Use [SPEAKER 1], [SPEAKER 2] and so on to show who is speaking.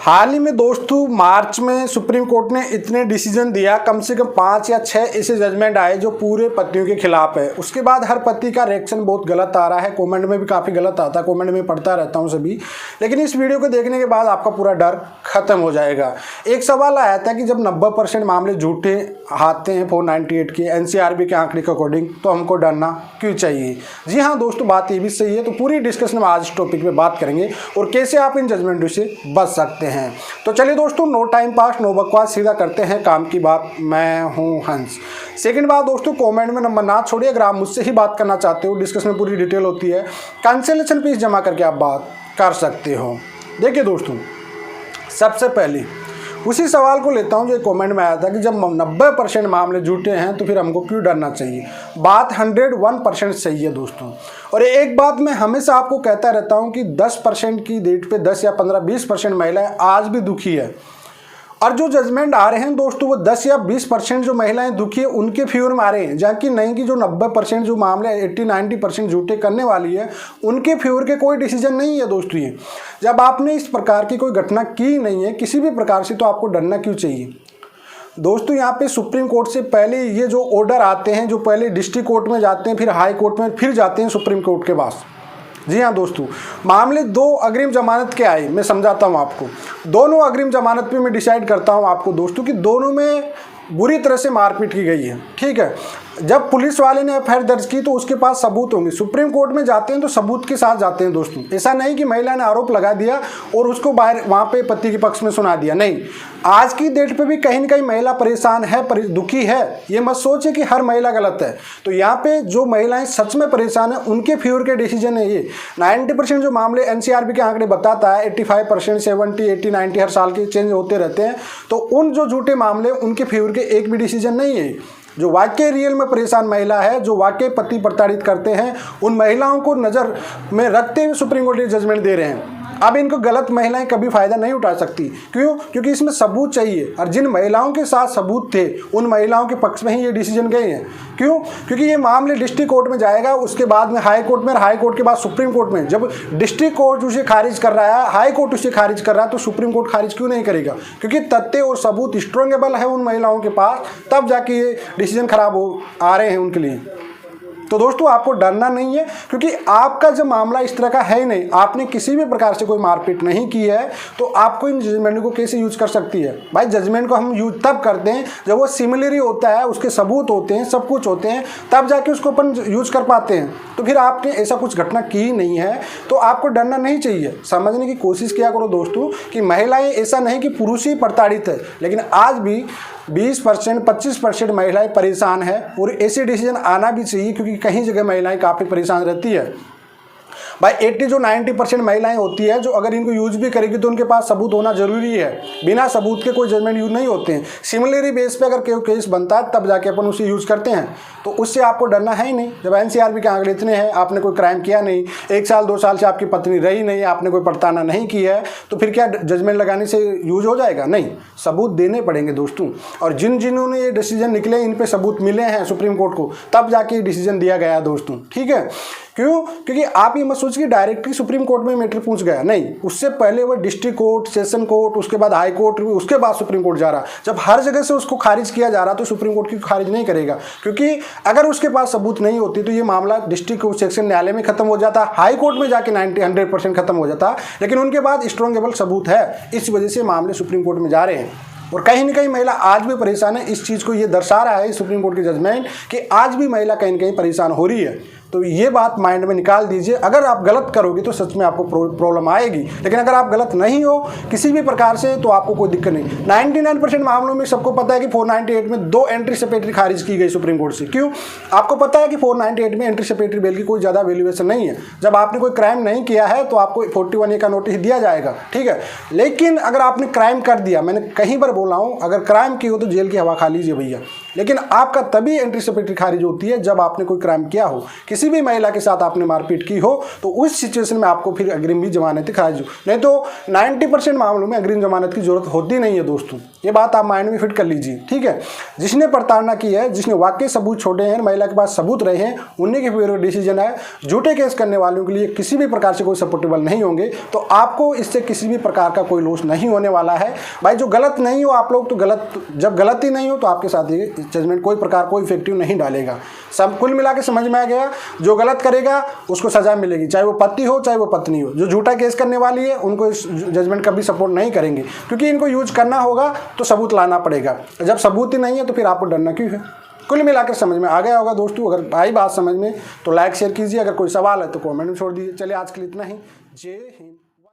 [SPEAKER 1] हाल ही में दोस्तों मार्च में सुप्रीम कोर्ट ने इतने डिसीजन दिया, कम से कम 5 या 6 ऐसे जजमेंट आए जो पूरे पतियों के खिलाफ है। उसके बाद हर पति का रिएक्शन बहुत गलत आ रहा है, कमेंट में भी काफ़ी गलत आता है, कमेंट में पढ़ता रहता हूं सभी। लेकिन इस वीडियो को देखने के बाद आपका पूरा डर खत्म हो जाएगा। एक सवाल आया था कि जब 90% मामले झूठे आते हैं 498 के NCRB के आंकड़े के अकॉर्डिंग, तो हमको डरना क्यों चाहिए। जी हाँ दोस्तों, बात ये भी सही है। तो पूरी डिस्कशन में आज इस टॉपिक पे बात करेंगे और कैसे आप इन जजमेंटों से बच सकते हैं। तो चलिए दोस्तों, नो टाइम पास नो बकवास, सीधा करते हैं काम की बात। मैं हूं हंस। सेकंड बात दोस्तों, कमेंट में नंबर ना छोड़िए। अगर आप मुझसे ही बात करना चाहते हो, डिस्कशन में पूरी डिटेल होती है, कैंसिलेशन फीस जमा करके आप बात कर सकते हो। देखिए दोस्तों, सबसे पहले उसी सवाल को लेता हूं जो कमेंट में आया था कि जब 90% मामले झूठे हैं तो फिर हमको क्यों डरना चाहिए। बात 101% सही है दोस्तों। और एक बात मैं हमेशा आपको कहता रहता हूं कि 10% की डेट पे 10 या 15-20% महिलाएं आज भी दुखी है। और जो जजमेंट आ रहे हैं दोस्तों, वो 10 या 20% जो महिलाएं दुखी है उनके फेवर में आ रहे हैं, जबकि नहीं कि जो 90% जो मामले 80-90% झूठे करने वाली है उनके फेवर के कोई डिसीजन नहीं है दोस्तों। ये जब आपने इस प्रकार की कोई घटना की नहीं है किसी भी प्रकार से, तो आपको डरना क्यों चाहिए दोस्तों। यहाँ पे सुप्रीम कोर्ट से पहले ये जो ऑर्डर आते हैं, जो पहले डिस्ट्रिक्ट कोर्ट में जाते हैं, फिर हाई कोर्ट में, फिर जाते हैं सुप्रीम कोर्ट के पास। जी हाँ दोस्तों, मामले 2 अग्रिम जमानत के आए। मैं समझाता हूँ आपको। दोनों अग्रिम जमानत पे मैं डिसाइड करता हूँ आपको दोस्तों कि दोनों में बुरी तरह से मारपीट की गई है। ठीक है, जब पुलिस वाले ने एफआईआर दर्ज की तो उसके पास सबूत होंगे। सुप्रीम कोर्ट में जाते हैं तो सबूत के साथ जाते हैं दोस्तों। ऐसा नहीं कि महिला ने आरोप लगा दिया और उसको बाहर वहाँ पे पति के पक्ष में सुना दिया। नहीं, आज की डेट पे भी कहीं ना कहीं महिला परेशान है, दुखी है। ये मत सोचे कि हर महिला गलत है। तो यहाँ पे जो महिलाएं सच में परेशान है उनके फेवर के डिसीजन है ये। 90% जो मामले NCRB के आंकड़े बताता है, 85%, 70, 80, 90 हर साल के चेंज होते रहते हैं। तो उन जो झूठे मामले उनके फेवर के एक भी डिसीजन नहीं है। जो वाकई रियल में परेशान महिला है, जो वाकई पति प्रताड़ित करते हैं, उन महिलाओं को नज़र में रखते हुए सुप्रीम कोर्ट ये जजमेंट दे रहे हैं। अब इनको गलत महिलाएं कभी फायदा नहीं उठा सकती। क्यों? क्योंकि इसमें सबूत चाहिए, और जिन महिलाओं के साथ सबूत थे उन महिलाओं के पक्ष में ही ये डिसीजन गए हैं। क्यों? क्योंकि ये मामले डिस्ट्रिक्ट कोर्ट में जाएगा, उसके बाद में हाई कोर्ट में, और हाई कोर्ट के बाद सुप्रीम कोर्ट में। जब डिस्ट्रिक्ट कोर्ट उसे खारिज कर रहा है, हाई कोर्ट उसे खारिज कर रहा है, तो सुप्रीम कोर्ट खारिज क्यों नहीं करेगा? क्योंकि तथ्य और सबूत स्ट्रॉन्गेबल है उन महिलाओं के पास, तब जाके ये डिसीजन खराब आ रहे हैं उनके लिए। तो दोस्तों, आपको डरना नहीं है, क्योंकि आपका जब मामला इस तरह का है ही नहीं, आपने किसी भी प्रकार से कोई मारपीट नहीं की है, तो आपको इन जजमेंट को कैसे यूज कर सकती है। भाई, जजमेंट को हम यूज तब करते हैं जब वो सिमिलरी होता है, उसके सबूत होते हैं, सब कुछ होते हैं, तब जाके उसको अपन यूज कर पाते हैं। तो फिर आपने ऐसा कुछ घटना की नहीं है तो आपको डरना नहीं चाहिए। समझने की कोशिश किया करो दोस्तों कि महिलाएं, ऐसा नहीं कि पुरुष ही प्रताड़ित है, लेकिन आज भी 20%, 25% महिलाएं परेशान है, और ऐसे डिसीजन आना भी चाहिए, क्योंकि कहीं जगह महिलाएं काफ़ी परेशान रहती है। भाई 80-90% महिलाएं होती है जो अगर इनको यूज भी करेगी तो उनके पास सबूत होना जरूरी है। बिना सबूत के कोई जजमेंट यूज नहीं होते हैं। सिमिलरी बेस पे अगर कोई केस बनता है तब जाके अपन उसे यूज करते हैं, तो उससे आपको डरना है ही नहीं। जब NCRB के आंकड़े इतने हैं, आपने कोई क्राइम किया नहीं, 1 साल 2 साल से आपकी पत्नी रही नहीं, आपने कोई प्रताड़ना नहीं की है, तो फिर क्या जजमेंट लगाने से यूज हो जाएगा? नहीं, सबूत देने पड़ेंगे दोस्तों। और जिन्होंने ये डिसीजन निकले, इन पे सबूत मिले हैं सुप्रीम कोर्ट को, तब जाके डिसीजन दिया गया दोस्तों। ठीक है, क्यों? क्योंकि आप ये मत सोचिए कि डायरेक्टली सुप्रीम कोर्ट में मैटर पहुंच गया। नहीं, उससे पहले वो डिस्ट्रिक्ट कोर्ट, सेशन कोर्ट, उसके बाद हाई कोर्ट, उसके बाद सुप्रीम कोर्ट जा रहा। जब हर जगह से उसको खारिज किया जा रहा तो सुप्रीम कोर्ट की खारिज नहीं करेगा, क्योंकि अगर उसके पास सबूत नहीं होती तो ये मामला डिस्ट्रिक्ट कोर्ट, सेक्शन न्यायालय में खत्म हो जाता, हाई कोर्ट में जाके 90-100% खत्म हो जाता। लेकिन उनके पास स्ट्रॉन्गेबल सबूत है, इस वजह से मामले सुप्रीम कोर्ट में जा रहे हैं। और कहीं ना कहीं महिला आज भी परेशान है। इस चीज़ को ये दर्शा रहा है सुप्रीम कोर्ट की जजमेंट कि आज भी महिला कहीं ना कहीं परेशान हो रही है। तो ये बात माइंड में निकाल दीजिए। अगर आप गलत करोगे तो सच में आपको प्रॉब्लम आएगी, लेकिन अगर आप गलत नहीं हो किसी भी प्रकार से तो आपको कोई दिक्कत नहीं। 99% मामलों में सबको पता है कि 498 में 2 एंट्री सेपेटरी खारिज की गई सुप्रीम कोर्ट से। क्यों? आपको पता है कि 498 में एंट्री सेपेटरी बेल की कोई ज़्यादा वैल्यूएशन नहीं है। जब आपने कोई क्राइम नहीं किया है तो आपको 41A का नोटिस दिया जाएगा। ठीक है, लेकिन अगर आपने क्राइम कर दिया, मैंने कहीं पर बोला हूँ, अगर क्राइम की हो तो जेल की हवा खा लीजिए भैया। लेकिन आपका तभी एंट्री सेपेटरी खारिज होती है जब आपने कोई क्राइम किया हो। किसी भी महिला के साथ आपने मारपीट की हो तो उस सिचुएशन में आपको फिर अग्रिम भी जमानत खारिज हो। नहीं तो 90% मामलों में अग्रिम जमानत की जरूरत होती नहीं है दोस्तों, ये बात आप माइंड में फिट कर लीजिए, ठीक है। जिसने प्रताड़ना की है, जिसने वाकई सबूत छोड़े हैं, महिला के पास सबूत रहे हैं, उन्हीं के फेवर डिसीजन है। झूठे केस करने वालों के लिए किसी भी प्रकार से कोई सपोर्टेबल नहीं होंगे, तो आपको इससे किसी भी प्रकार का कोई लॉस नहीं होने वाला है। भाई जो गलत नहीं हो आप लोग, तो गलत, जब गलत ही नहीं हो तो आपके साथ ये जजमेंट कोई प्रकार कोई इफेक्टिव नहीं डालेगा। सब कुल मिला के समझ में आ गया, जो गलत करेगा उसको सजा मिलेगी, चाहे वो पति हो चाहे वो पत्नी हो। जो झूठा केस करने वाली है उनको इस जजमेंट कभी सपोर्ट नहीं करेंगे, क्योंकि इनको यूज करना होगा तो सबूत लाना पड़ेगा। जब सबूत ही नहीं है तो फिर आपको डरना क्यों है। कुल मिलाकर समझ में आ गया होगा दोस्तों। अगर आई बात समझ में तो लाइक शेयर कीजिए, अगर कोई सवाल है तो कमेंट में छोड़ दीजिए। चलिए आज के लिए इतना ही। जय हिंद।